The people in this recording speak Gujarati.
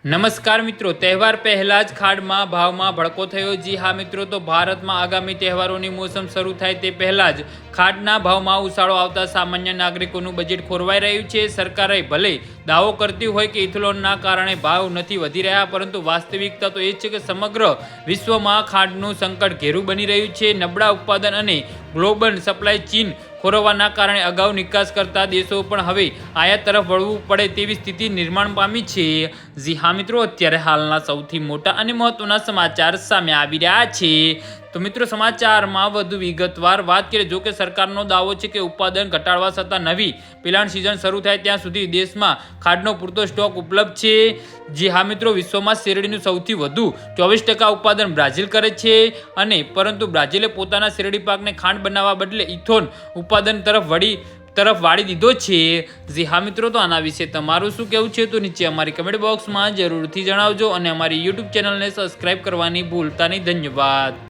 નમસ્કાર મિત્રો, તહેવાર પહેલા જ ખાંડમાં ભાવમાં ભડકો થયો। જી હા મિત્રો, તો ભારતમાં આગામી તહેવારોની મોસમ શરૂ થાય તે પહેલા જ ખાંડના ભાવમાં ઉછાળો આવતા સામાન્ય નાગરિકોનું બજેટ ખોરવાઈ રહ્યું છે। સરકારે ભલે દાવો કરતી હોય કે ઇથેનોલના કારણે ભાવ નથી વધી રહ્યા, પરંતુ વાસ્તવિકતા તો એ છે કે સમગ્ર વિશ્વમાં ખાંડનું સંકટ ઘેરું બની રહ્યું છે। નબળા ઉત્પાદન અને ગ્લોબલ સપ્લાય ચેઇન ખોરવવાના કારણે અગાઉ નિકાસ કરતા દેશો પણ હવે આયાત તરફ વળવું પડે તેવી સ્થિતિ નિર્માણ પામી છે। જી હા મિત્રો, અત્યારે હાલના સૌથી મોટા અને મહત્વના સમાચાર સામે આવી રહ્યા છે। તો મિત્રો, સમાચારમાં વધુ વિગતવાર વાત કરીએ। જો કે સરકારનો દાવો છે કે ઉત્પાદન ઘટાડવા છતાં નવી પિલાણ સિઝન શરૂ થાય ત્યાં સુધી દેશમાં ખાંડનો પૂરતો સ્ટોક ઉપલબ્ધ છે। જી હા મિત્રો, વિશ્વમાં શેરડીનું સૌથી વધુ 24% ઉત્પાદન બ્રાઝિલ કરે છે, અને પરંતુ બ્રાઝિલે પોતાના શેરડી પાકને ખાંડ બનાવવા બદલે ઇથોન ઉત્પાદન તરફ વાળી દીધો છે। જી હા મિત્રો, તો આના વિશે તમારું શું કહેવું છે તો નીચે અમારી કમેન્ટ બોક્સમાં જરૂરથી જણાવજો, અને અમારી યુટ્યુબ ચેનલને સબસ્ક્રાઇબ કરવાની ભૂલતા નહીં। ધન્યવાદ।